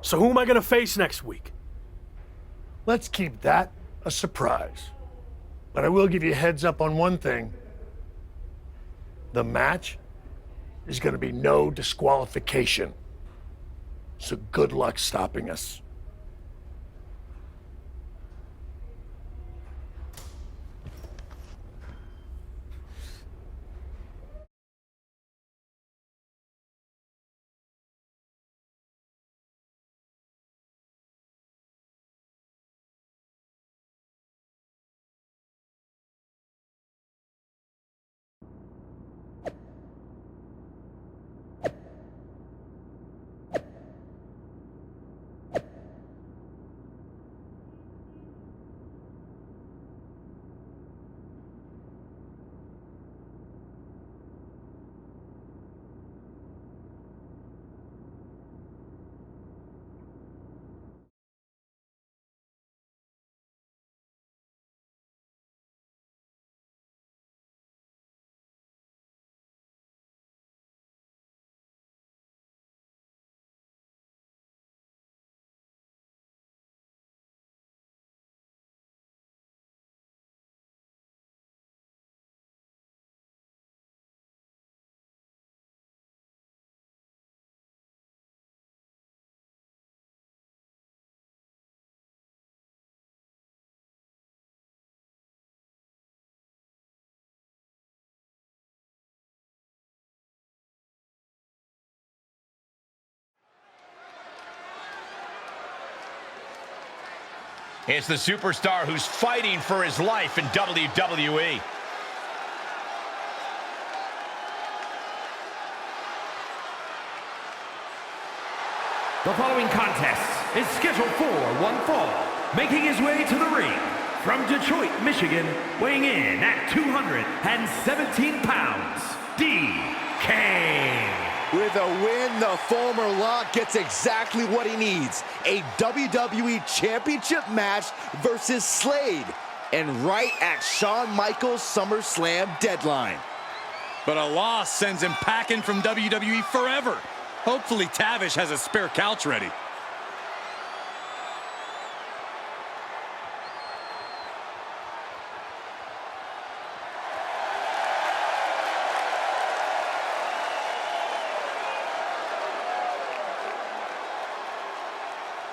So who am I gonna face next week? Let's keep that a surprise. But I will give you a heads up on one thing. The match is going to be no disqualification. So good luck stopping us. It's the superstar who's fighting for his life in WWE. The following contest is scheduled for one fall. Making his way to the ring from Detroit, Michigan, weighing in at 217 pounds, D-Kane. With a win, the former Lock gets exactly what he needs. A WWE Championship match versus Slade. And right at Shawn Michaels' SummerSlam deadline. But a loss sends him packing from WWE forever. Hopefully Tavish has a spare couch ready.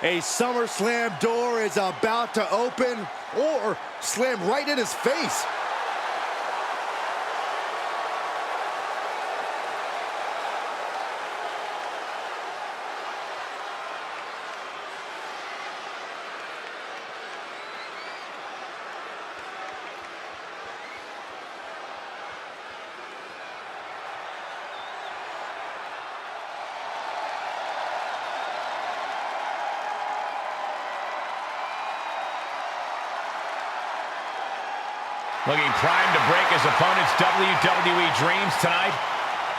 A SummerSlam door is about to open or slam right in his face. Looking primed to break his opponent's WWE dreams tonight,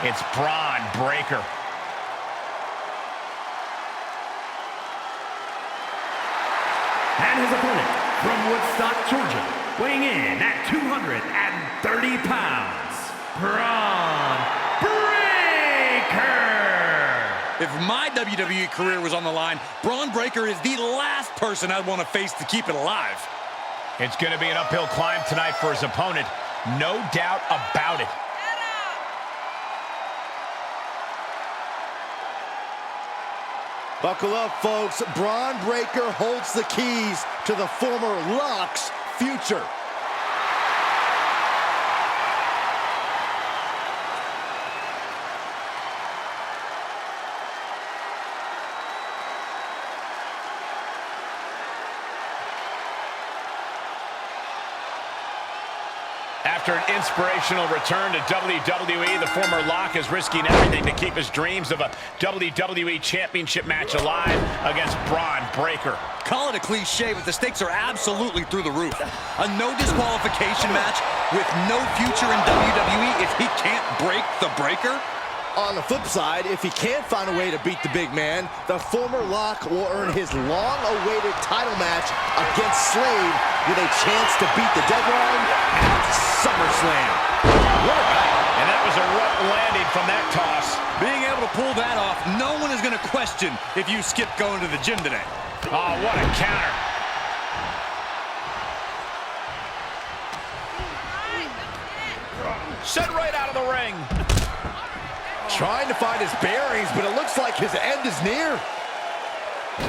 it's Braun Breaker. And his opponent from Woodstock, Georgia, weighing in at 230 pounds, Braun Breaker. If my WWE career was on the line, Braun Breaker is the last person I'd want to face to keep it alive. It's going to be an uphill climb tonight for his opponent, no doubt about it. Buckle up, folks. Braun Breaker holds the keys to the former Lock's future. After an inspirational return to WWE, the former Lock is risking everything to keep his dreams of a WWE Championship match alive against Braun Breaker. Call it a cliche, but the stakes are absolutely through the roof. A no disqualification match with no future in WWE if he can't break the Breaker? On the flip side, if he can't find a way to beat the big man, the former Lock will earn his long-awaited title match against Slade with a chance to beat the deadline at SummerSlam. What a night. And that was a rough landing from that toss. Being able to pull that off, no one is going to question if you skipped going to the gym today. Oh, what a counter. Sent right out of the ring. Trying to find his bearings, but it looks like his end is near.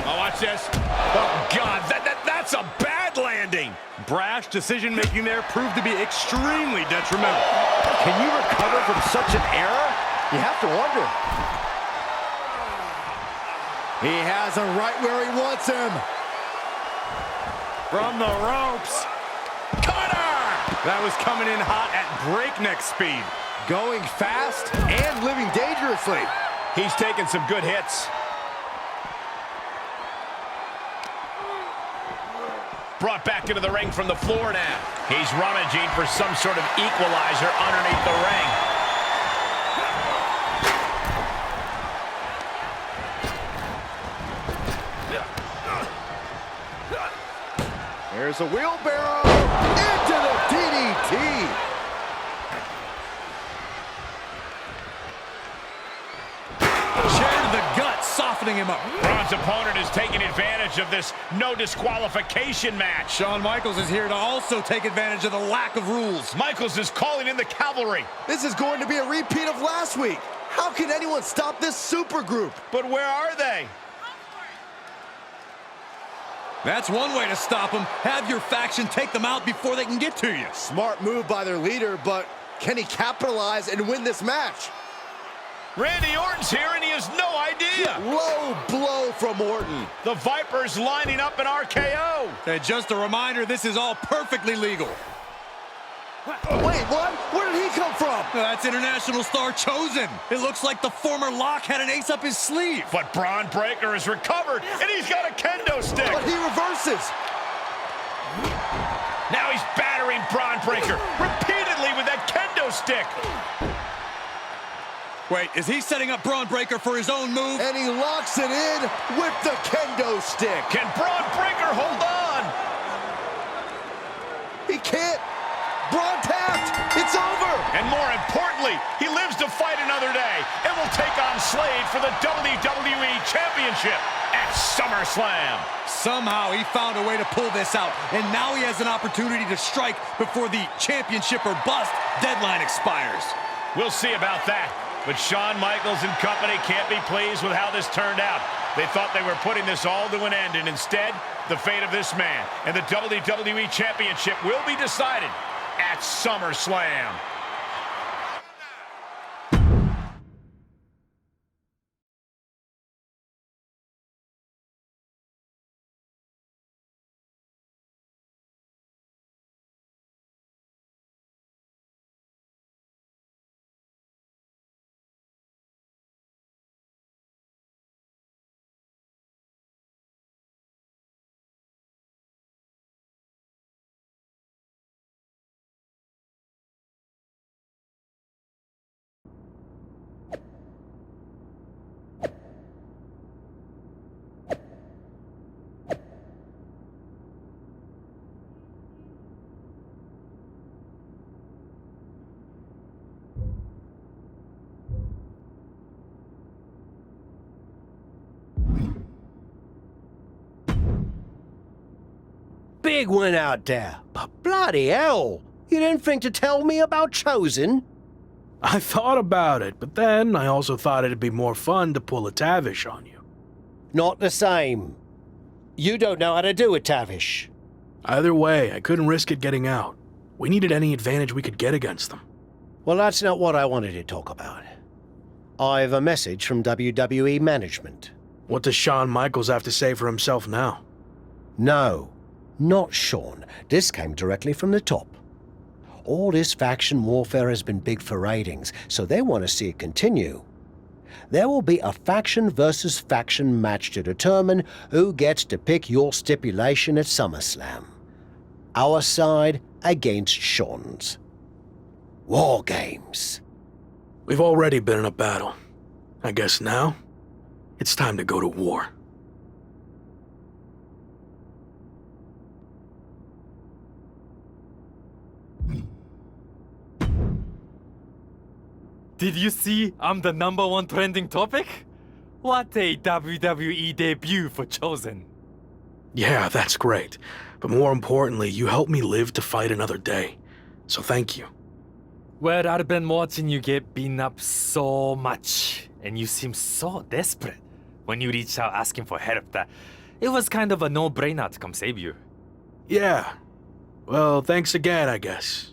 Oh, watch this. Oh, God, that's a bad landing. Brash decision-making there proved to be extremely detrimental. Can you recover from such an error? You have to wonder. He has him right where he wants him. From the ropes. Cutter! That was coming in hot at breakneck speed. Going fast and living dangerously. He's taking some good hits. Brought back into the ring from the floor now. He's rummaging for some sort of equalizer underneath the ring. There's a wheelbarrow into the DDT. Chair to the gut, softening him up. Braun's opponent is taking advantage of this no disqualification match. Shawn Michaels is here to also take advantage of the lack of rules. Michaels is calling in the cavalry. This is going to be a repeat of last week. How can anyone stop this super group? But where are they? That's one way to stop them. Have your faction take them out before they can get to you. Smart move by their leader, but can he capitalize and win this match? Randy Orton's here and he has no idea. Low blow from Orton. The Viper's lining up an RKO. And just a reminder, this is all perfectly legal. Wait, what? Where did he come from? That's international star Chosen. It looks like the former Lock had an ace up his sleeve. But Braun Breaker has recovered and he's got a kendo stick. But he reverses. Now he's battering Braun Breaker repeatedly with that kendo stick. Wait, is he setting up Braun Breaker for his own move? And he locks it in with the kendo stick. Can Braun Breaker hold on? He can't. Braun tapped. It's over. And more importantly, he lives to fight another day and will take on Slade for the WWE Championship at SummerSlam. Somehow he found a way to pull this out, and now he has an opportunity to strike before the championship or bust deadline expires. We'll see about that. But Shawn Michaels and company can't be pleased with how this turned out. They thought they were putting this all to an end, and instead, the fate of this man and the WWE Championship will be decided at SummerSlam. Big one out there, but bloody hell, you didn't think to tell me about Chosen? I thought about it, but then I also thought it'd be more fun to pull a Tavish on you. Not the same. You don't know how to do it, Tavish. Either way, I couldn't risk it getting out. We needed any advantage we could get against them. Well, that's not what I wanted to talk about. I have a message from WWE management. What does Shawn Michaels have to say for himself now? No, not Shawn. This came directly from the top. All this faction warfare has been big for ratings, so they want to see it continue. There will be a faction versus faction match to determine who gets to pick your stipulation at SummerSlam. Our side against Shawn's. War games. We've already been in a battle. I guess now, it's time to go to war. Did you see I'm the #1 trending topic? What a WWE debut for Chosen. Yeah, that's great. But more importantly, you helped me live to fight another day. So thank you. Well, I've been watching you get beaten up so much, and you seem so desperate when you reached out asking for help that it was kind of a no-brainer to come save you. Yeah. Well, thanks again, I guess.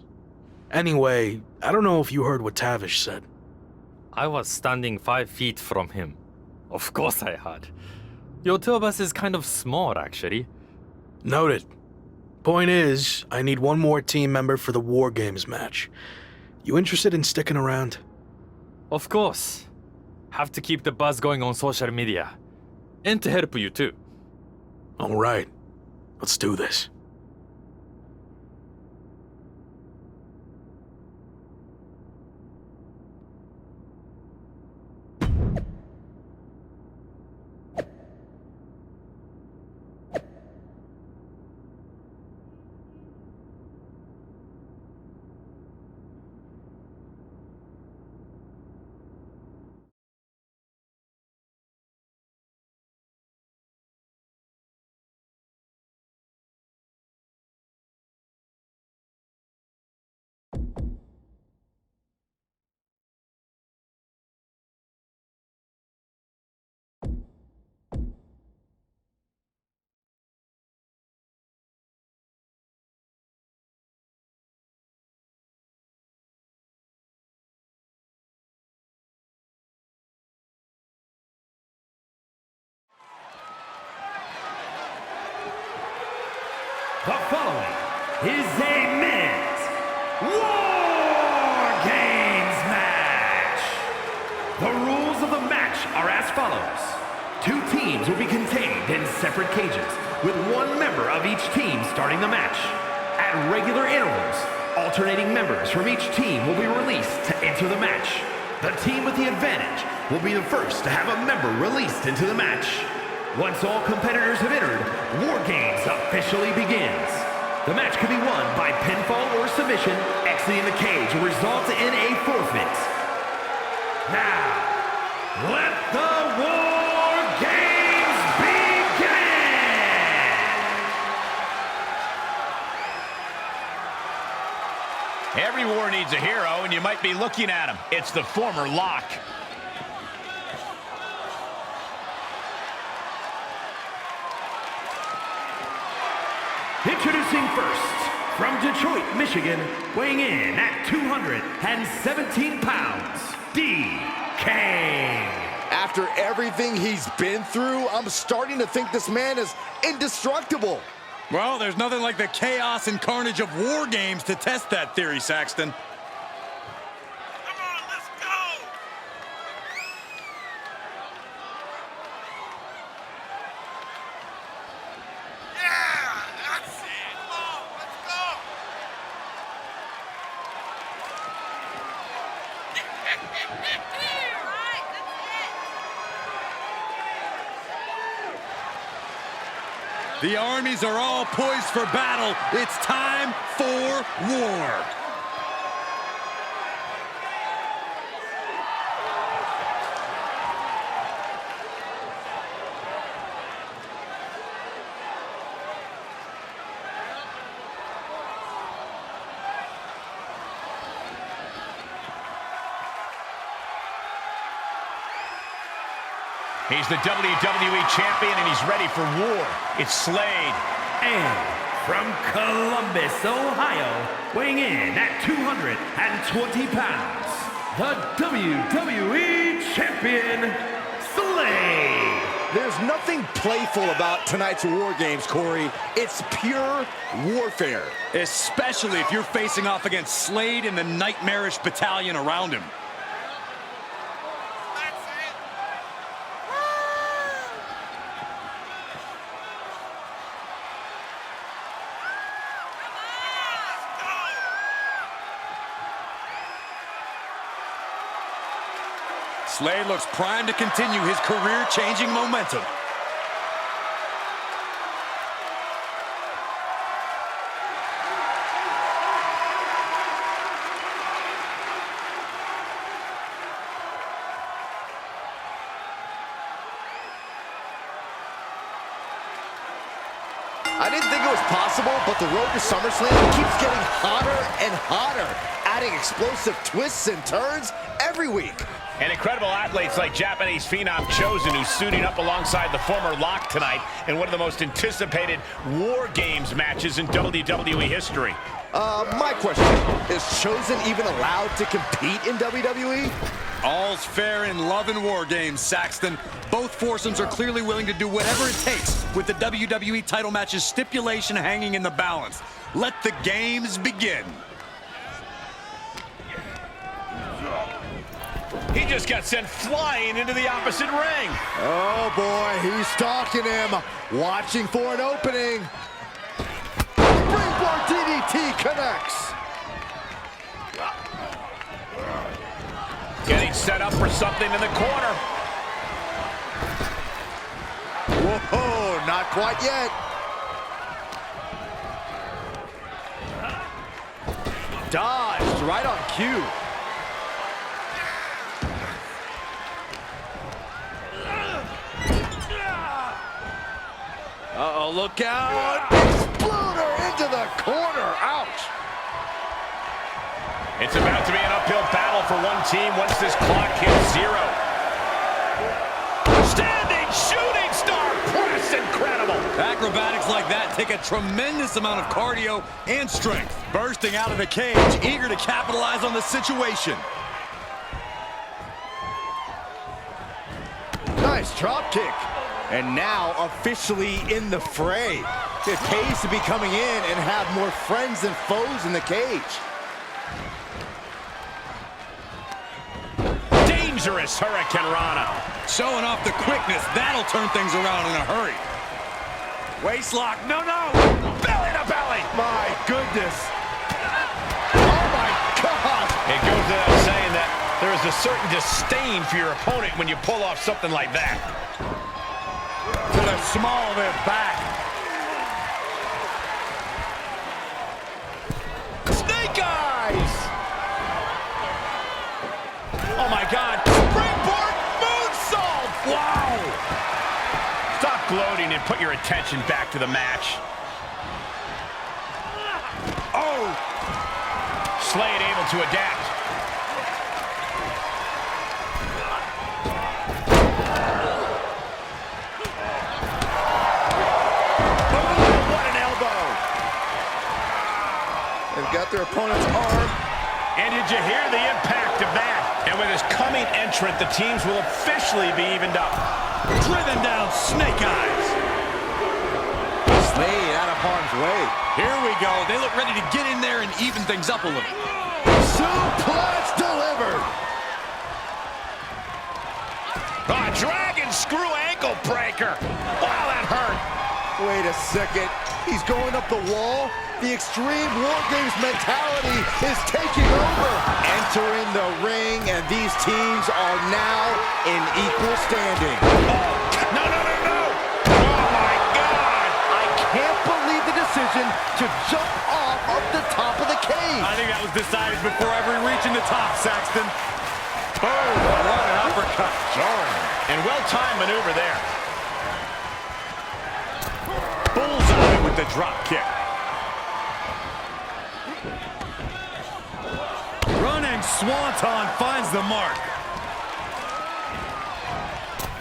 Anyway, I don't know if you heard what Tavish said. I was standing 5 feet from him. Of course I had. Your tour bus is kind of small, actually. Noted. Point is, I need one more team member for the War Games match. You interested in sticking around? Of course. Have to keep the buzz going on social media. And to help you too. All right. Let's do this. The following is a men's War Games match. The rules of the match are as follows. 2 teams will be contained in separate cages, with 1 member of each team starting the match. At regular intervals, alternating members from each team will be released to enter the match. The team with the advantage will be the first to have a member released into the match. Once all competitors have entered, War Games officially begins. The match can be won by pinfall or submission. Exiting the cage will result in a forfeit. Now, let the War Games begin! Every war needs a hero, and you might be looking at him. It's the former Lock. Introducing first, from Detroit, Michigan, weighing in at 217 pounds, D-King. After everything he's been through, I'm starting to think this man is indestructible. Well, there's nothing like the chaos and carnage of War Games to test that theory, Saxton. The armies are all poised for battle. It's time for war. He's the WWE champion, and he's ready for war. It's Slade. And from Columbus, Ohio, weighing in at 220 pounds, the WWE champion, Slade. There's nothing playful about tonight's War Games, Corey. It's pure warfare. Especially if you're facing off against Slade and the nightmarish battalion around him. Slade looks primed to continue his career-changing momentum. I didn't think it was possible, but the road to SummerSlam keeps getting hotter and hotter, adding explosive twists and turns every week. And incredible athletes like Japanese phenom Chosen, who's suiting up alongside the former Lock tonight in one of the most anticipated War Games matches in WWE history. My question, is Chosen even allowed to compete in WWE? All's fair in love and war games, Saxton. Both foursomes are clearly willing to do whatever it takes with the WWE title match's stipulation hanging in the balance. Let the games begin. He just got sent flying into the opposite ring. Oh boy, he's stalking him, watching for an opening. Springboard DDT connects. Getting set up for something in the corner. Whoa, not quite yet. Dodged right on cue. Uh-oh, look out! Exploder into the corner, ouch! It's about to be an uphill battle for one team once this clock hits 0. Standing shooting star press, incredible! Acrobatics like that take a tremendous amount of cardio and strength. Bursting out of the cage, eager to capitalize on the situation. Nice drop kick. And now officially in the fray. It pays to be coming in and have more friends than foes in the cage. Dangerous Hurricane Rana. Showing off the quickness, that'll turn things around in a hurry. Waistlock, no! Belly to belly. My goodness. Oh my God. It goes without saying that there is a certain disdain for your opponent when you pull off something like that. To the small of their back. Snake eyes! Oh my God! Springboard moonsault! Wow! Stop gloating and put your attention back to the match. Oh! Slade able to adapt. Got their opponent's arm. And did you hear the impact of that? And with his coming entrant, the teams will officially be evened up. Driven down Snake Eyes. Slade out of harm's way. Here we go. They look ready to get in there and even things up a little. Suplex delivered. Dragon screw ankle breaker. Wow, that hurt. Wait a second. He's going up the wall. The Extreme War Games mentality is taking over. Entering the ring, and these teams are now in equal standing. Oh, no. Oh, my God. I can't believe the decision to jump off of the top of the cage. I think that was decided before ever reaching the top, Saxton. Oh, what an uppercut. Jarring. And well-timed maneuver there. Bullseye with the drop kick. Running Swanton finds the mark.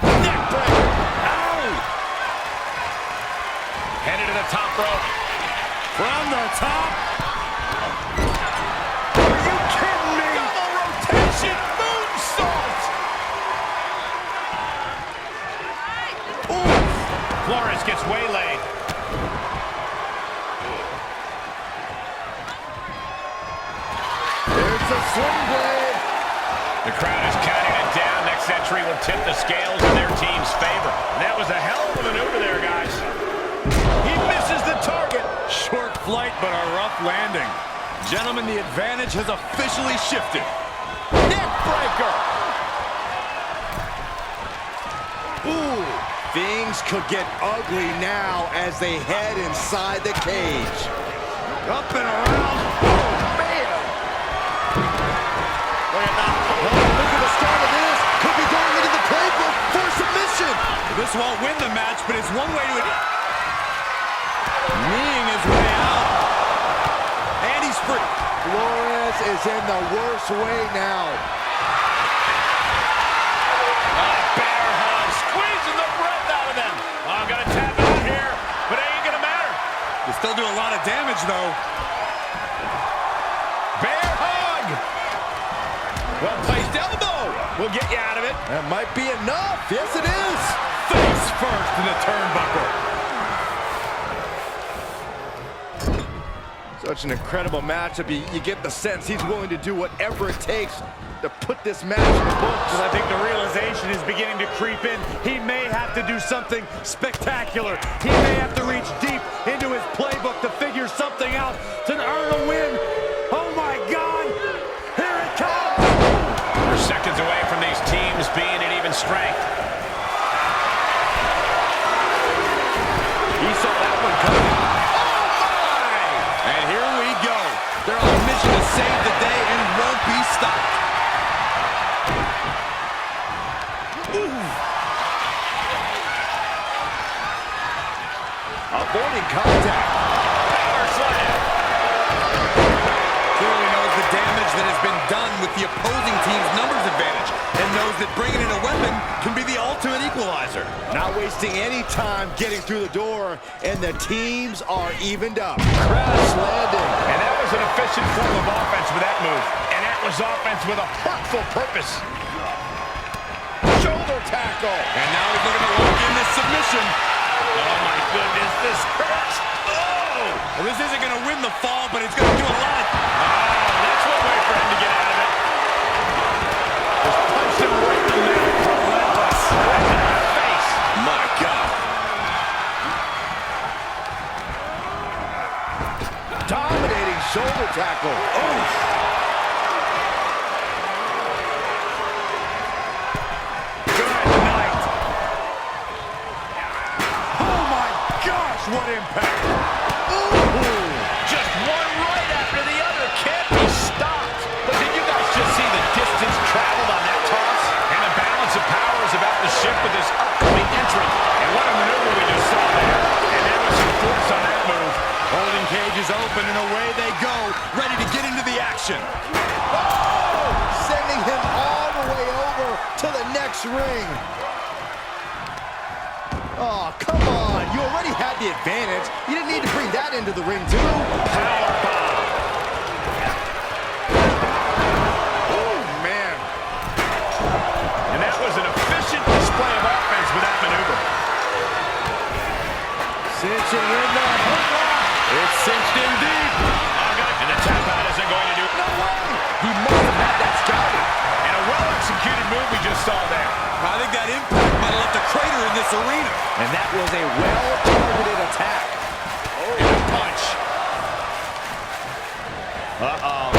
Neckbreaker. Ow! Headed to the top rope. From the top. Are you kidding me? Double rotation moonsault. Ooh. Flores gets waylaid. There's a sling blade. The crowd is counting it down. Next entry will tip the scales in their team's favor. And that was a hell of a maneuver there, guys. He misses the target. Short flight, but a rough landing. Gentlemen, the advantage has officially shifted. Neckbreaker. Ooh, things could get ugly now as they head inside the cage. Up and around. Oh, man. Look at the start of this. Could be going into the playbook for submission. This won't win the match, but it's one way to... Kneeing his way out. And he's free. Flores is in the worst way now. Bear hug, squeezing the breath out of them. I'm going to tap out here, but it ain't going to matter. They still do a lot of damage, though. Bear hug. Well-placed elbow will get you out of it. That might be enough. Yes, it is. Face first in the turnbuckle. Such an incredible matchup. You get the sense he's willing to do whatever it takes to put this match in the books. I think the realization is beginning to creep in. He may have to do something spectacular. He may have to reach deep into his playbook to figure something out to earn a win. Oh my God! Here it comes! We're seconds away from these teams being at even strength. He saw that one coming. Oh my! And here we go. They're on a mission to save the day and won't be stopped. Avoiding contact. Power slam. Clearly knows the damage that has been done with the opposing team's numbers advantage and knows that bringing in a weapon can be the ultimate equalizer. Not wasting any time getting through the door, and the teams are evened up. Crash landing. And that was an efficient form of offense with that move. And that was offense with a hurtful purpose. Shoulder tackle. And now he's looking to lock in this submission. Oh my goodness, this hurts. Oh! Well, this isn't going to win the fall, but it's going to do a lot. That's one way for him to get out of it. Just punched him right in the middle. Relentless. Right in the face. My God. Dominating shoulder tackle. Oh! What impact! Ooh. Just one right after the other. Can't be stopped. But did you guys just see the distance traveled on that toss? And the balance of power is about to shift with this upcoming entrant. And what a maneuver we just saw there. And there was some force on that move. Holding cage is open and away they go, ready to get into the action. Oh! Sending him all the way over to the next ring. Oh, come on. You already had the advantage. You didn't need to bring that into the ring, too. Power bomb. Oh, man. And that was an efficient display of offense with that maneuver. Cinching in the hook. It's cinched in deep. And the tap out isn't going to do it. No way. He must have had that scouted. And a well-executed move we just saw there. I think that impact might have left a crater in this arena. And that was a well-targeted attack. And a punch. Uh-oh.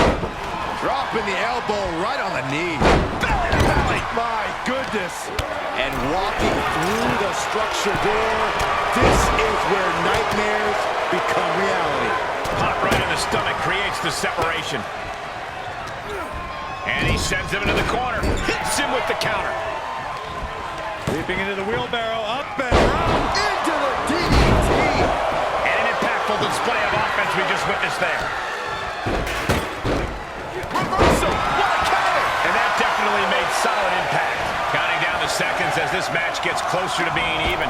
Dropping the elbow right on the knee. Belly to belly. My goodness. And walking through the structure door. This is where nightmares become reality. Pop right in the stomach creates the separation. And he sends him into the corner. Hits him with the counter. Leaping into the wheelbarrow, up and around. Into the DDT. And an impactful display of offense we just witnessed there. Reversal. What a counter. And that definitely made solid impact. Counting down the seconds as this match gets closer to being even.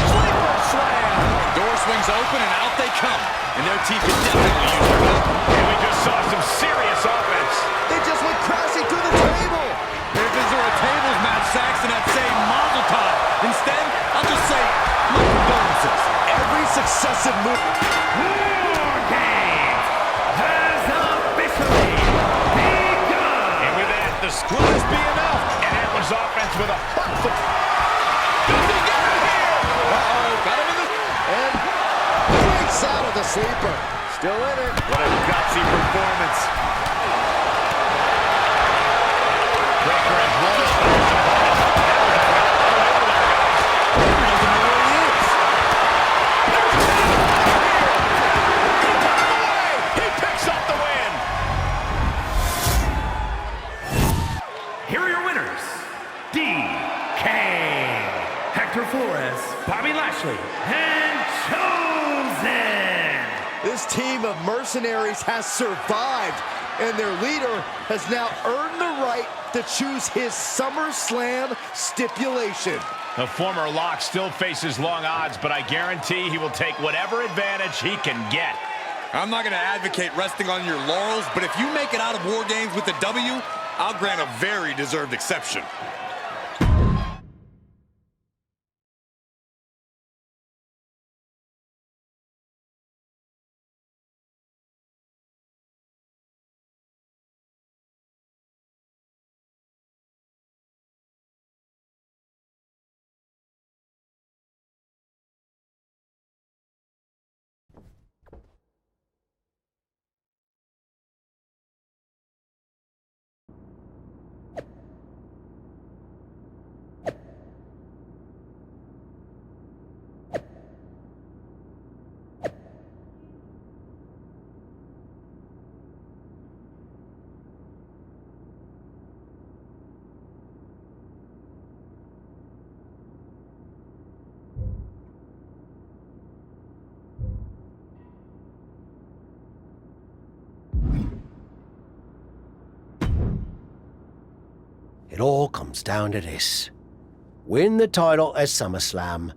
Sleeper slam. Door swings open and out they come. And their team can definitely use their help. And we just saw some serious offense. They just went crashing through the table. If this were a tables match, Saxton, I'd say mazel tov. Instead, I'll just say my condolences. Every successive move. War Games has officially begun! And with that, the score is be enough. And that was offense with a hurtful. Does he get it here? Uh-oh, got him in the... And breaks out of the sleeper. Still in it. What a gutsy performance. Breaker has won his first He picks up the win. Here are your winners, DK Hector Flores, Bobby Lashley, and Chosen! This team of mercenaries has survived, and their leader has now earned the right to choose his SummerSlam stipulation. The former Lock still faces long odds, but I guarantee he will take whatever advantage he can get. I'm not going to advocate resting on your laurels, but if you make it out of War Games with the W, I'll grant a very deserved exception. It all comes down to this. Win the title at SummerSlam,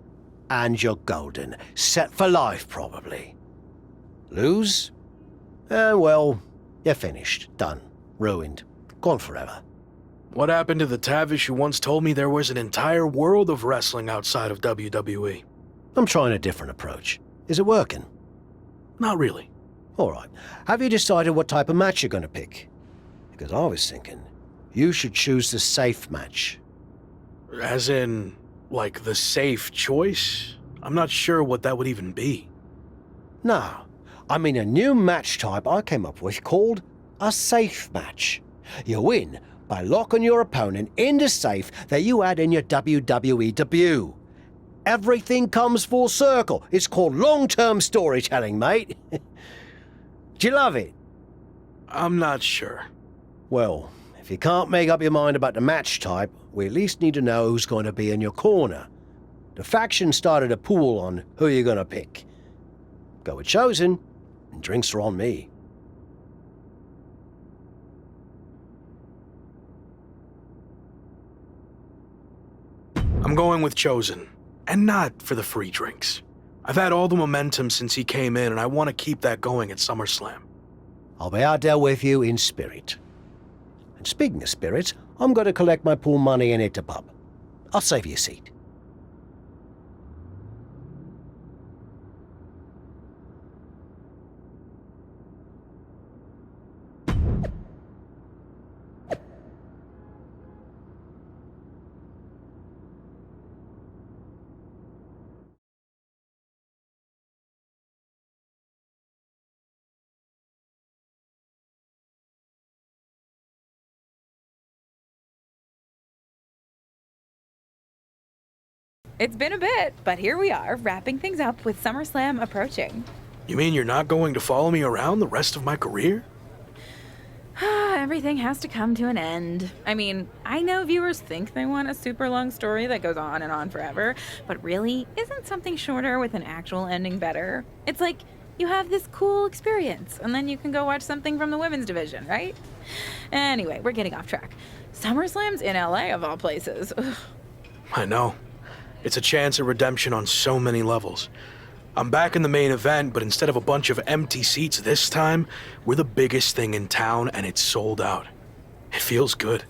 and you're golden. Set for life, probably. Lose? Well, you're finished. Done. Ruined. Gone forever. What happened to the Tavish who once told me there was an entire world of wrestling outside of WWE? I'm trying a different approach. Is it working? Not really. All right. Have you decided what type of match you're going to pick? Because I was thinking you should choose the safe match. As in, like, the safe choice? I'm not sure what that would even be. No. I mean a new match type I came up with called a safe match. You win by locking your opponent in the safe that you had in your WWE debut. Everything comes full circle. It's called long-term storytelling, mate. Do you love it? I'm not sure. Well, if you can't make up your mind about the match type, we at least need to know who's going to be in your corner. The faction started a pool on who you're going to pick. Go with Chosen, and drinks are on me. I'm going with Chosen, and not for the free drinks. I've had all the momentum since he came in, and I want to keep that going at SummerSlam. I'll be out there with you in spirit. And speaking of spirits, I'm going to collect my pool money and hit the pub. I'll save you a seat. It's been a bit, but here we are, wrapping things up with SummerSlam approaching. You mean you're not going to follow me around the rest of my career? Everything has to come to an end. I mean, I know viewers think they want a super long story that goes on and on forever, but really, isn't something shorter with an actual ending better? It's like you have this cool experience, and then you can go watch something from the women's division, right? Anyway, we're getting off track. SummerSlam's in LA, of all places. Ugh. I know. It's a chance at redemption on so many levels. I'm back in the main event, but instead of a bunch of empty seats this time, we're the biggest thing in town and it's sold out. It feels good.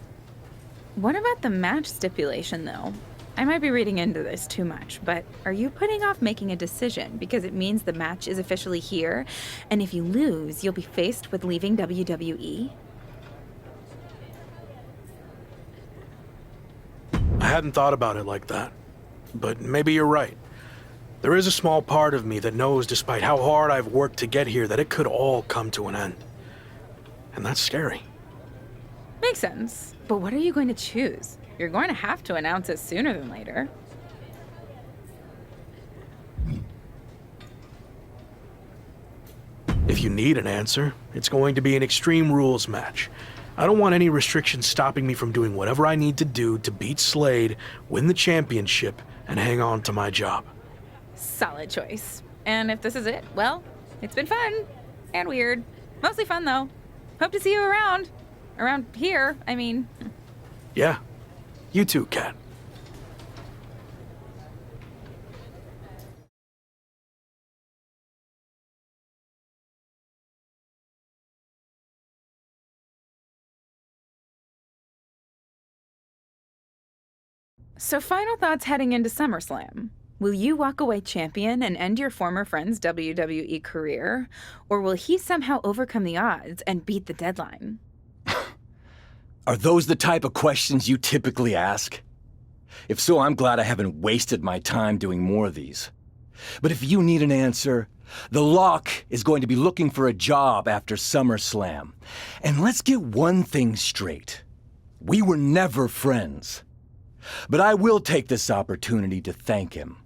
What about the match stipulation, though? I might be reading into this too much, but are you putting off making a decision because it means the match is officially here, and if you lose, you'll be faced with leaving WWE? I hadn't thought about it like that. But maybe you're right. There is a small part of me that knows, despite how hard I've worked to get here, that it could all come to an end. And that's scary. Makes sense. But what are you going to choose? You're going to have to announce it sooner than later. If you need an answer, it's going to be an Extreme Rules match. I don't want any restrictions stopping me from doing whatever I need to do to beat Slade, win the championship, and hang on to my job. Solid choice. And if this is it, well, it's been fun. And weird. Mostly fun, though. Hope to see you around. Around here, I mean. Yeah, you too, Kat. So final thoughts heading into SummerSlam. Will you walk away champion and end your former friend's WWE career? Or will he somehow overcome the odds and beat the deadline? Are those the type of questions you typically ask? If so, I'm glad I haven't wasted my time doing more of these. But if you need an answer, the Lock is going to be looking for a job after SummerSlam. And let's get one thing straight. We were never friends. But I will take this opportunity to thank him.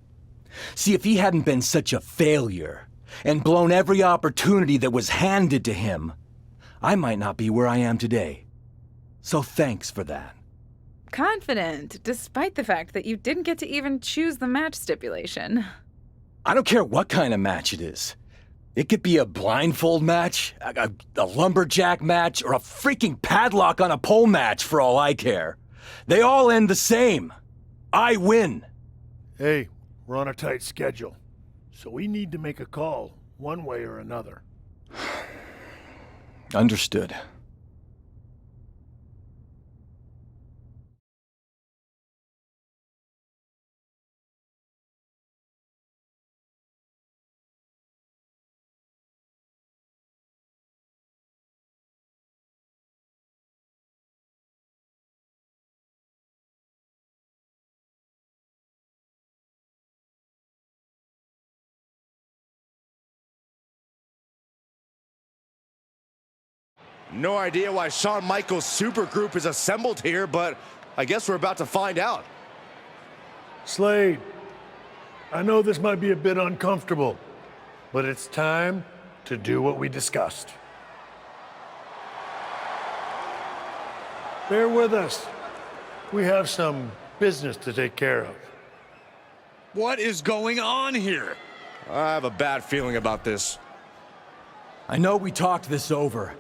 See, if he hadn't been such a failure and blown every opportunity that was handed to him, I might not be where I am today. So thanks for that. Confident, despite the fact that you didn't get to even choose the match stipulation. I don't care what kind of match it is. It could be a blindfold match, a lumberjack match, or a freaking padlock on a pole match for all I care. They all end the same. I win. Hey, we're on a tight schedule, so we need to make a call one way or another. Understood. No idea why Shawn Michaels' supergroup is assembled here, but I guess we're about to find out. Slade, I know this might be a bit uncomfortable, but it's time to do what we discussed. Bear with us. We have some business to take care of. What is going on here? I have a bad feeling about this. I know we talked this over,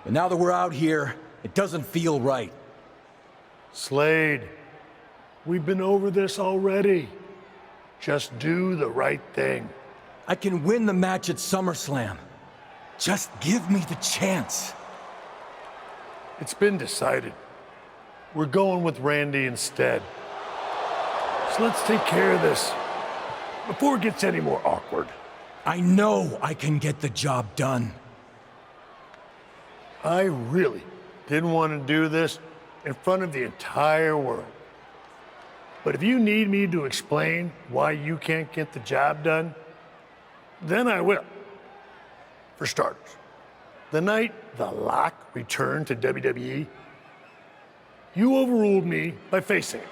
but now that we're out here, it doesn't feel right. Slade, we've been over this already. Just do the right thing. I can win the match at SummerSlam. Just give me the chance. It's been decided. We're going with Randy instead. So let's take care of this before it gets any more awkward. I know I can get the job done. I really didn't want to do this in front of the entire world. But if you need me to explain why you can't get the job done, then I will. For starters, the night The Lock returned to WWE, you overruled me by facing it.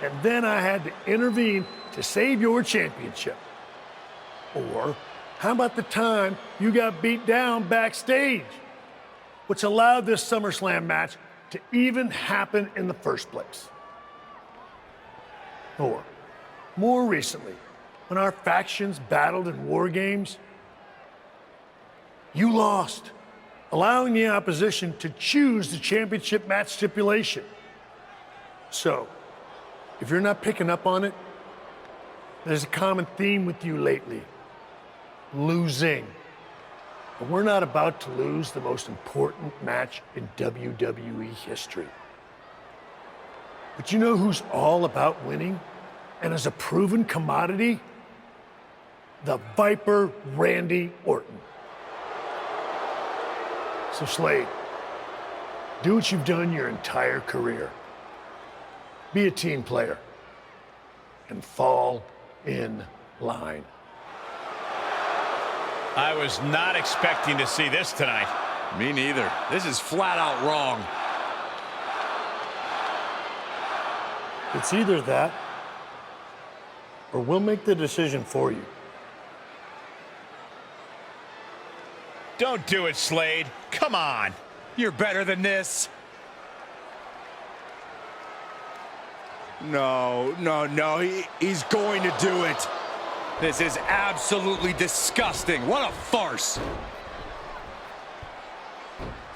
And then I had to intervene to save your championship. Or how about the time you got beat down backstage, which allowed this SummerSlam match to even happen in the first place? Or, more recently, when our factions battled in war games, you lost, allowing the opposition to choose the championship match stipulation. So, if you're not picking up on it, there's a common theme with you lately. Losing. But we're not about to lose the most important match in WWE history. But you know who's all about winning and is a proven commodity? The Viper Randy Orton. So Slade, do what you've done your entire career. Be a team player and fall in line. I was not expecting to see this tonight. Me neither. This is flat out wrong. It's either that, or we'll make the decision for you. Don't do it, Slade. Come on. You're better than this. No, no, no, he's going to do it. This is absolutely disgusting. What a farce.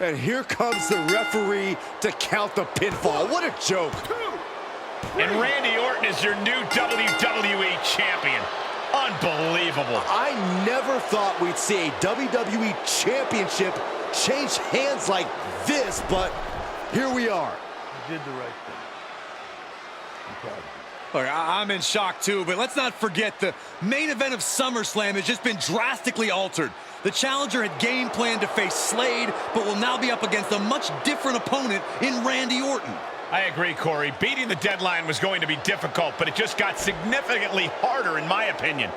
And here comes the referee to count the pinfall. What a joke. And Randy Orton is your new WWE champion. Unbelievable. I never thought we'd see a WWE championship change hands like this, but here we are. You did the right thing. I'm proud of you. Look, I'm in shock too, but let's not forget the main event of SummerSlam has just been drastically altered. The challenger had game planned to face Slade, but will now be up against a much different opponent in Randy Orton. I agree, Corey. Beating the deadline was going to be difficult, but it just got significantly harder, in my opinion.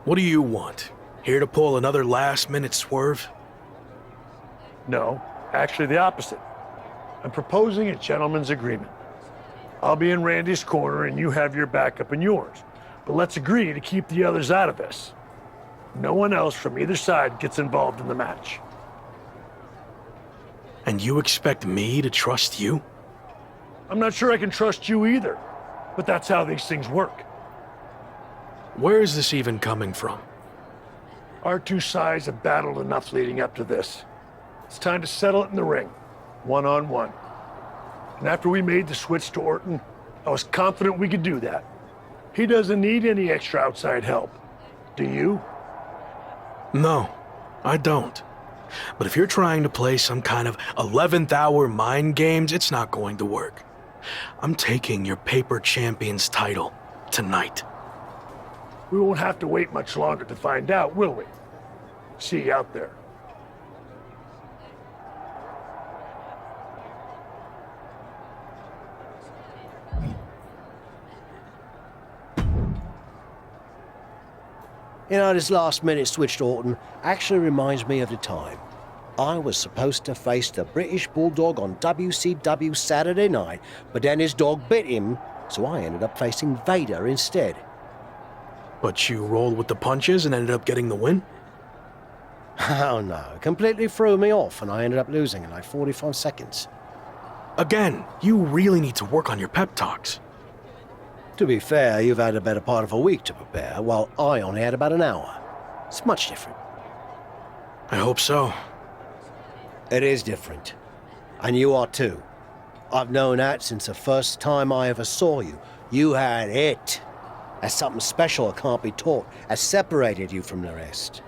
What do you want? Here to pull another last-minute swerve? No, actually the opposite. I'm proposing a gentleman's agreement. I'll be in Randy's corner and you have your backup in yours. But let's agree to keep the others out of this. No one else from either side gets involved in the match. And you expect me to trust you? I'm not sure I can trust you either, but that's how these things work. Where is this even coming from? Our two sides have battled enough leading up to this. It's time to settle it in the ring, one-on-one. And after we made the switch to Orton, I was confident we could do that. He doesn't need any extra outside help. Do you? No, I don't. But if you're trying to play some kind of 11th hour mind games, it's not going to work. I'm taking your paper champion's title tonight. We won't have to wait much longer to find out, will we? See you out there. You know, this last-minute switch to Orton actually reminds me of the time I was supposed to face the British Bulldog on WCW Saturday night, but then his dog bit him, so I ended up facing Vader instead. But you rolled with the punches and ended up getting the win? Oh no, it completely threw me off and I ended up losing in like 45 seconds. Again, you really need to work on your pep talks. To be fair, you've had a better part of a week to prepare, while I only had about an hour. It's much different. I hope so. It is different. And you are too. I've known that since the first time I ever saw you. You had it. That's something special that can't be taught, has separated you from the rest.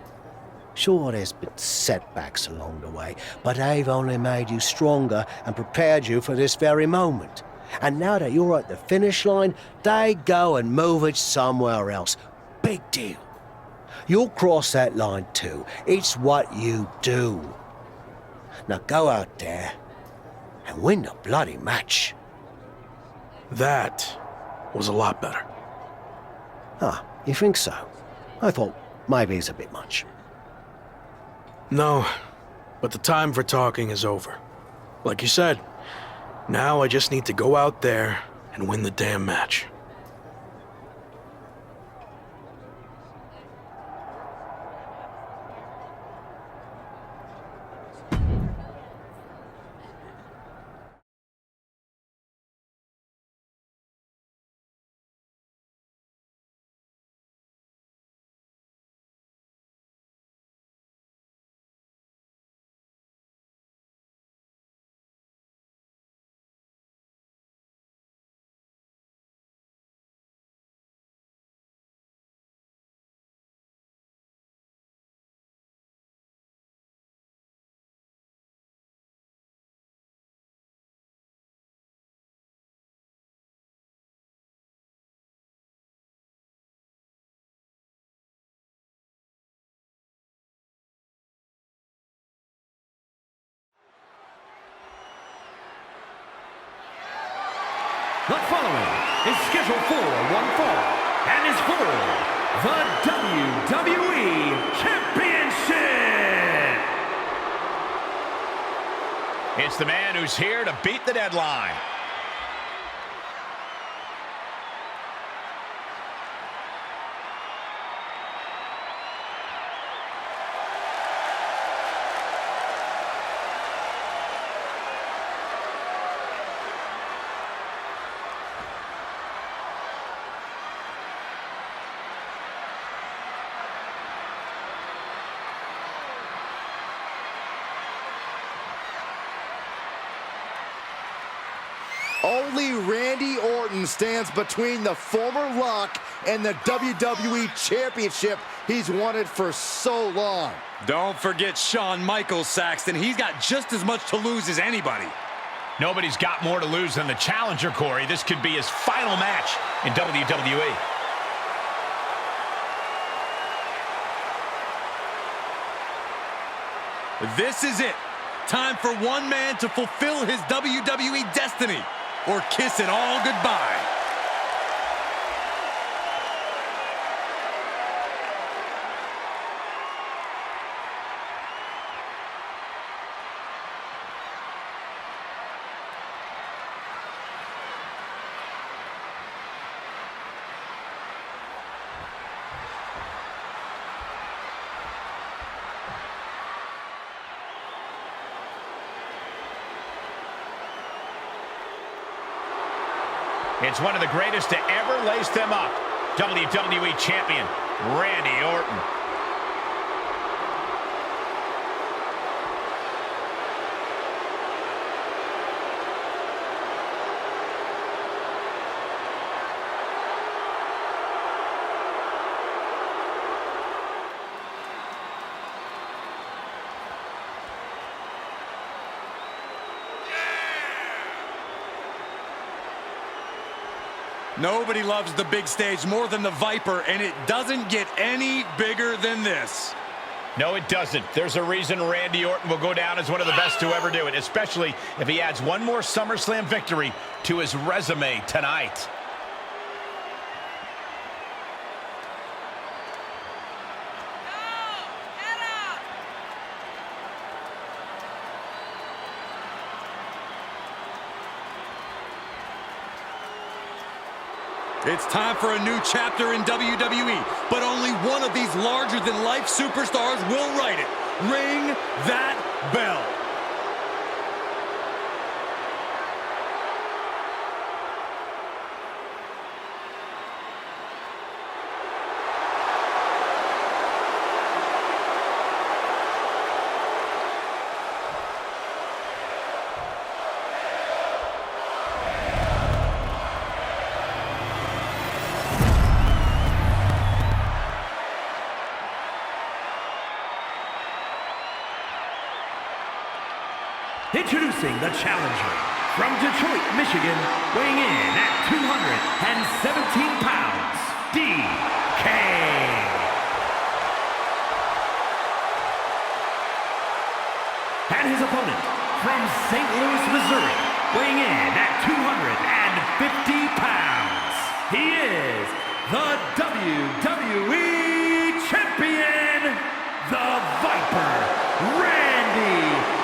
Sure, there's been setbacks along the way, but they've only made you stronger and prepared you for this very moment. And now that you're at the finish line, they go and move it somewhere else. Big deal. You'll cross that line too. It's what you do. Now go out there and win the bloody match. That was a lot better. Ah, you think so? I thought maybe it's a bit much. No, but the time for talking is over. Like you said, now I just need to go out there and win the damn match. The following is scheduled for one fall and is for the WWE Championship. It's the man who's here to beat the deadline. Only Randy Orton stands between the former Rock and the WWE Championship he's wanted for so long. Don't forget Shawn Michaels, Saxton. He's got just as much to lose as anybody. Nobody's got more to lose than the challenger, Corey. This could be his final match in WWE. This is it. Time for one man to fulfill his WWE destiny, or kiss it all goodbye. It's one of the greatest to ever lace them up. WWE Champion, Randy Orton. Nobody loves the big stage more than the Viper, and it doesn't get any bigger than this. No, it doesn't. There's a reason Randy Orton will go down as one of the best to ever do it, especially if he adds one more SummerSlam victory to his resume tonight. It's time for a new chapter in WWE, but only one of these larger-than-life superstars will write it. Ring that bell. Introducing the challenger from Detroit, Michigan, weighing in at 217 pounds, DK. And his opponent from St. Louis, Missouri, weighing in at 250 pounds, he is the WWE Champion, the Viper, Randy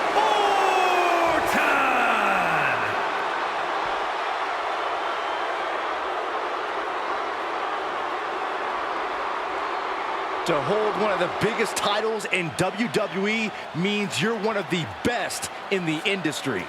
To hold one of the biggest titles in WWE means you're one of the best in the industry.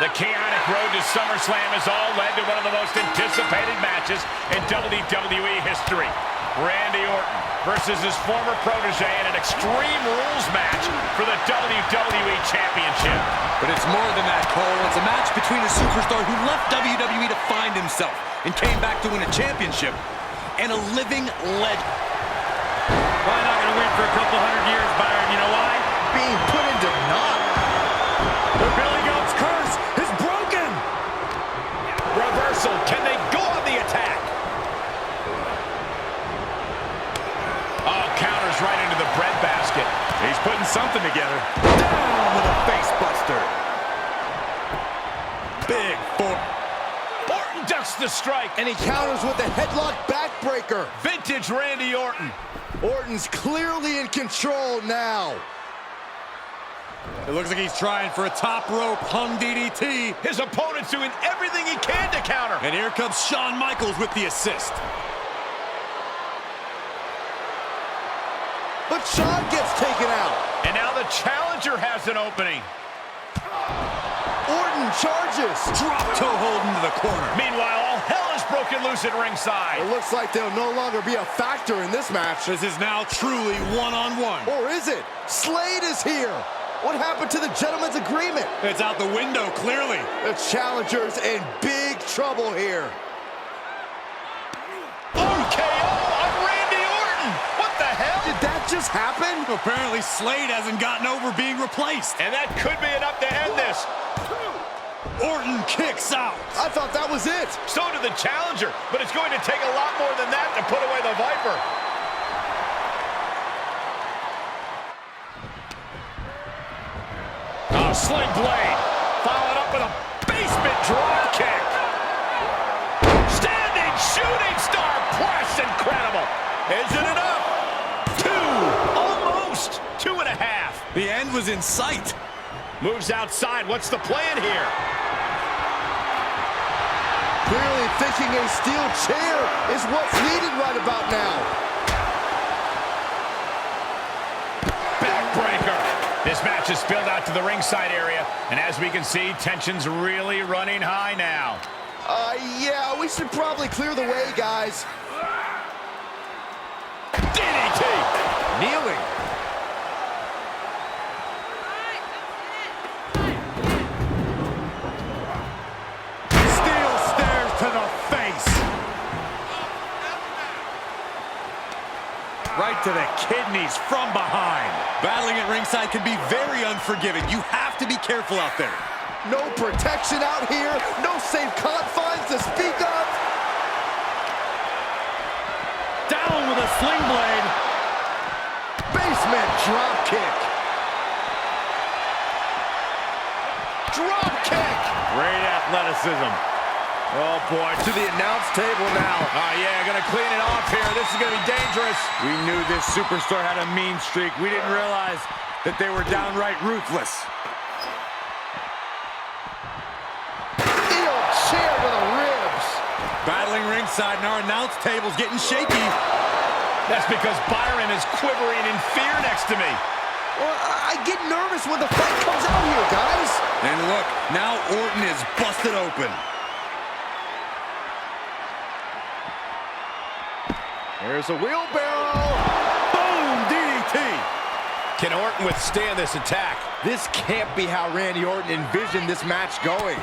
The chaotic road to SummerSlam has all led to one of the most anticipated matches in WWE history. Randy Orton versus his former protege in an Extreme Rules match for the WWE Championship. But it's more than that, Cole. It's a match between a superstar who left WWE to find himself and came back to win a championship, and a living legend. Probably not going to win for a couple hundred years, Byron. You know why? Being put into knots. The Billy Goat's curse is broken. putting something together. Down with a face buster. Big foot. Orton ducks the strike. And he counters with a headlock backbreaker. Vintage Randy Orton. Orton's clearly in control now. It looks like he's trying for a top rope hung DDT. His opponent's doing everything he can to counter. And here comes Shawn Michaels with the assist. But Shawn gets taken out. And now the challenger has an opening. Orton charges. Drop toe hold into the corner. Meanwhile, all hell is broken loose at ringside. It looks like they'll no longer be a factor in this match. This is now truly one-on-one. Or is it? Slade is here. What happened to the gentleman's agreement? It's out the window, clearly. The challenger's in big trouble here. RKO on Randy Orton. What the hell? Did that just happen? Apparently Slade hasn't gotten over being replaced. And that could be enough to end this. Orton kicks out. I thought that was it. So did the challenger, but it's going to take a lot more than that to put away the Viper. Oh, sling blade. Followed up with a basement drop kick. Standing shooting star press. Incredible. Is it enough? 2. Almost. 2.5. The end was in sight. Moves outside. What's the plan here? Clearly thinking a steel chair is what's needed right about now. Backbreaker. This match is spilled out to the ringside area, and as we can see, tension's really running high now. Yeah, we should probably clear the way, guys. DDT! Kneeling. Steel stairs to the face. Right to the kidneys from behind. Battling at ringside can be very unforgiving. You have to be careful out there. No protection out here. No safe confines to speak of. Down with a sling blade. Basement drop kick. Drop kick. Great athleticism. Oh, boy, to the announce table now. Oh, yeah, gonna clean it off here. This is gonna be dangerous. We knew this superstar had a mean streak. We didn't realize that they were downright ruthless. Steel chair to the ribs. Battling ringside, and our announce table's getting shaky. That's because Byron is quivering in fear next to me. Well, I get nervous when the fight comes out here, guys. And look, now Orton is busted open. There's a wheelbarrow. Boom, DDT. Can Orton withstand this attack? This can't be how Randy Orton envisioned this match going.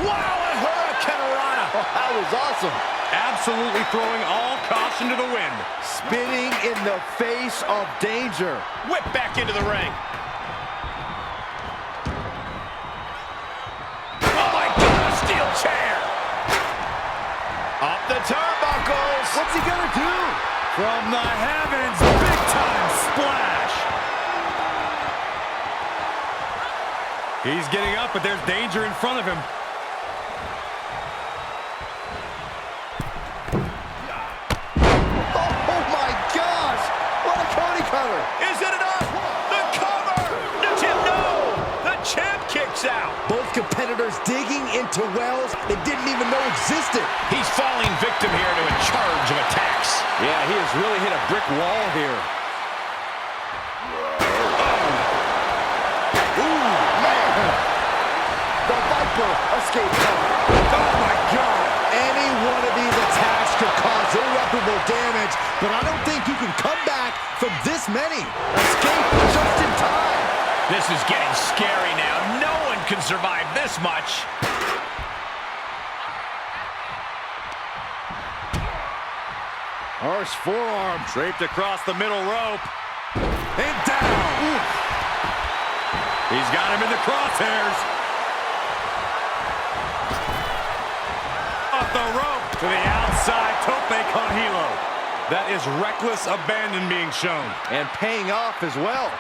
Wow, a hurricanrana. Oh, that was awesome. Absolutely throwing all caution to the wind. Spinning in the face of danger. Whip back into the ring. Oh, my God, a steel chair. Up the turnbuckles. What's he gonna do? From the heavens, big-time splash. He's getting up, but there's danger in front of him. Oh my gosh! What a Cody cutter! Is it enough? The cover! No! The champ kicks out. Both competitors digging into wells they didn't even know existed. He's falling victim here to a charge of attacks. Yeah, he has really hit a brick wall here. Ooh, man! The Viper escaped cover. Oh my God! Any one of these attacks could cause irreparable damage, but I don't think you can come back from this many. Escape just in time. This is getting scary now. No one can survive this much. Harsh forearm draped across the middle rope. And down. Ooh. He's got him in the crosshairs. Off the rope to the outside. Tope con hilo. That is reckless abandon being shown. And paying off as well.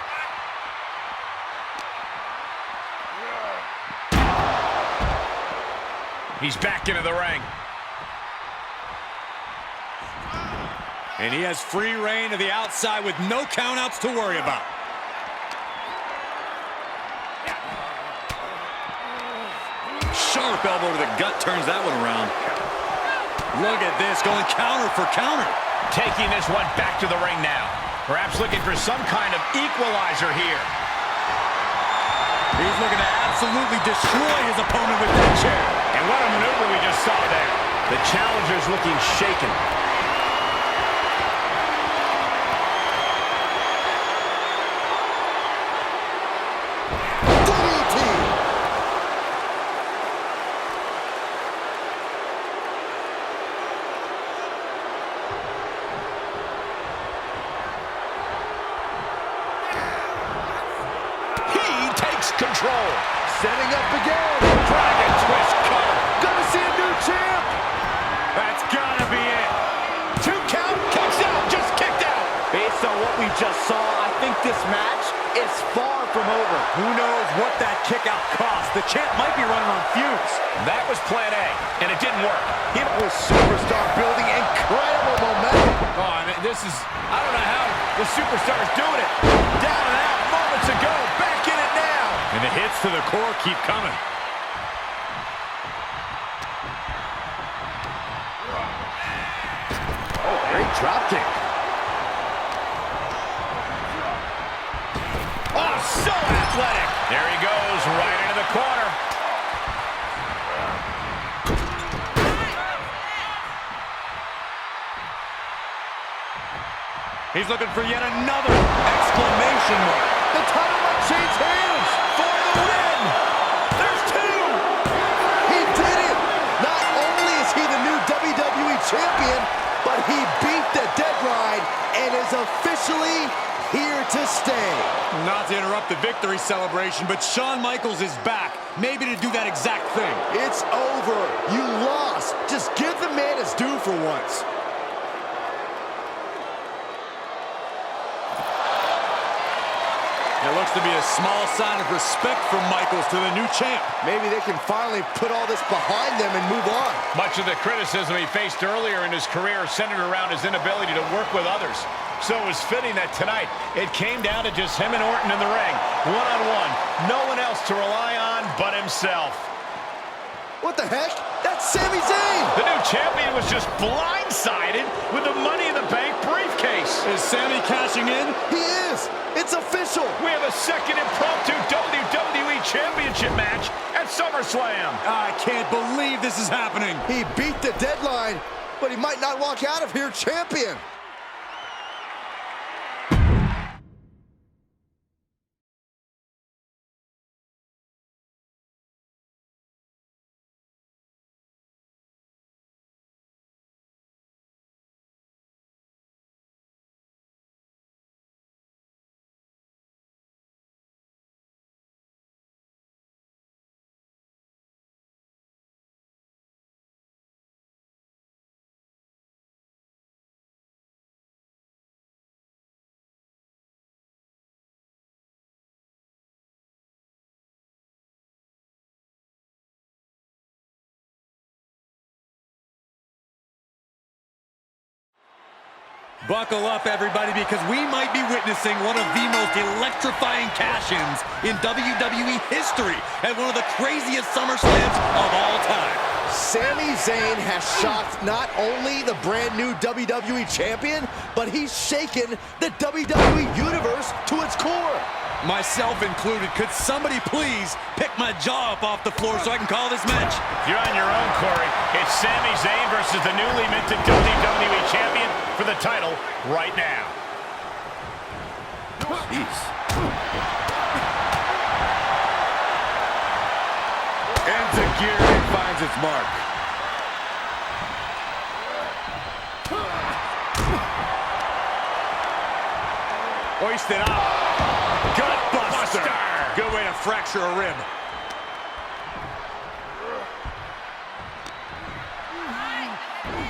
He's back into the ring. And he has free reign to the outside with no countouts to worry about. Sharp elbow to the gut turns that one around. Look at this, going counter for counter. Taking this one back to the ring now. Perhaps looking for some kind of equalizer here. He's looking to absolutely destroy his opponent with that chair. And what a maneuver we just saw there. The challenger's looking shaken. Control. Setting up again. Dragon twist cover. Gonna see a new champ. That's gotta be it. 2 count. Kicks out. Just kicked out. Based on what we just saw, I think this match is far from over. Who knows what that kick out cost? The champ might be running on fumes. That was plan A, and it didn't work. He was superstar building incredible momentum. Oh, I mean, I don't know how the superstar's doing it. Down and out moments ago. Back in it now. And the hits to the core keep coming. Oh, great drop kick. Oh, so athletic. There he goes, right into the corner. He's looking for yet another exclamation mark. The title might change hands. For the win. There's 2. He did it. Not only is he the new WWE champion, but he beat the deadline and is officially here to stay. Not to interrupt the victory celebration, but Shawn Michaels is back. Maybe to do that exact thing. It's over. You lost. Just give the man his due for once. It looks to be a small sign of respect from Michaels to the new champ. Maybe they can finally put all this behind them and move on. Much of the criticism he faced earlier in his career centered around his inability to work with others. So it was fitting that tonight it came down to just him and Orton in the ring. One-on-one. No one else to rely on but himself. What the heck? That's Sami Zayn! The new champion was just blindsided with the Money in the Bank briefcase. Is Sami cashing in? He is! It's official! We have a second impromptu WWE Championship match at SummerSlam. I can't believe this is happening. He beat the deadline, but he might not walk out of here champion. Buckle up, everybody, because we might be witnessing one of the most electrifying cash-ins in WWE history at one of the craziest SummerSlams of all time. Sami Zayn has shocked not only the brand new WWE champion, but he's shaken the WWE universe to its core. Myself included. Could somebody please pick my jaw up off the floor so I can call this match? If you're on your own, Corey, it's Sami Zayn versus the newly minted WWE champion for the title right now. Jeez. Enziguri finds its mark. Hoisted up. Gut buster. Good way to fracture a rib.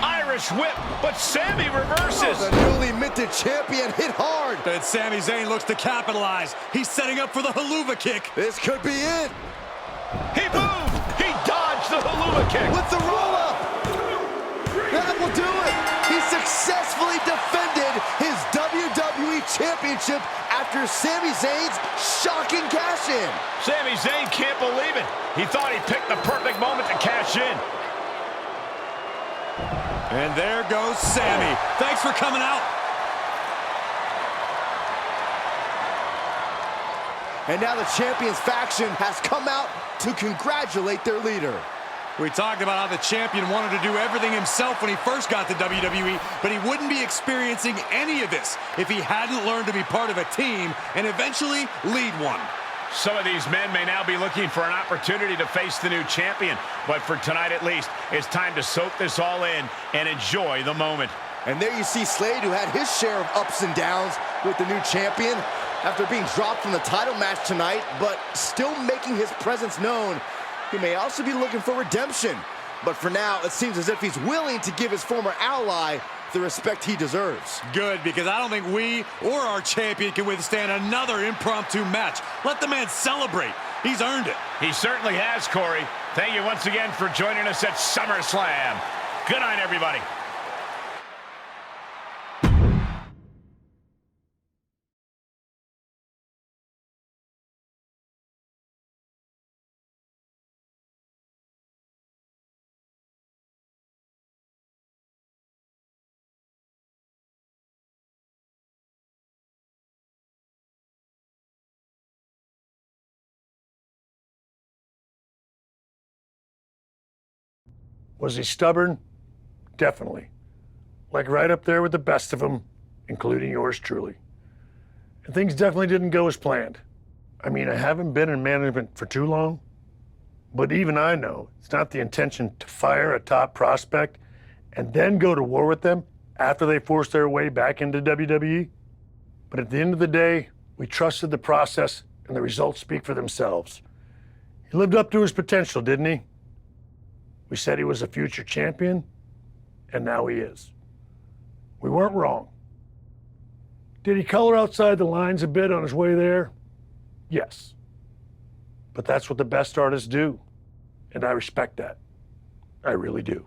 Irish whip, but Sami reverses. The newly minted champion hit hard. And Sami Zayn looks to capitalize. He's setting up for the haluva kick. This could be it. He moved. He dodged the haluva kick. With the roll-up. That will do it. He successfully defended his WWE Championship after Sami Zayn's shocking cash-in. Sami Zayn can't believe it. He thought he picked the perfect moment to cash in. And there goes Sami. Thanks for coming out. And now the Champions faction has come out to congratulate their leader. We talked about how the champion wanted to do everything himself when he first got to WWE, but he wouldn't be experiencing any of this if he hadn't learned to be part of a team and eventually lead one. Some of these men may now be looking for an opportunity to face the new champion, but for tonight at least, it's time to soak this all in and enjoy the moment. And there you see Slade, who had his share of ups and downs with the new champion. After being dropped from the title match tonight, but still making his presence known, he may also be looking for redemption. But for now, it seems as if he's willing to give his former ally the respect he deserves. Good, because I don't think we or our champion can withstand another impromptu match. Let the man celebrate. He's earned it. He certainly has, Corey. Thank you once again for joining us at SummerSlam. Good night, everybody. Was he stubborn? Definitely. Like right up there with the best of them, including yours truly. And things definitely didn't go as planned. I mean, I haven't been in management for too long, but even I know it's not the intention to fire a top prospect and then go to war with them after they force their way back into WWE. But at the end of the day, we trusted the process and the results speak for themselves. He lived up to his potential, didn't he? We said he was a future champion, and now he is. We weren't wrong. Did he color outside the lines a bit on his way there? Yes. But that's what the best artists do, and I respect that. I really do.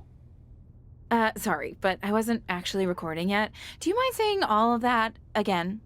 Sorry, but I wasn't actually recording yet. Do you mind saying all of that again?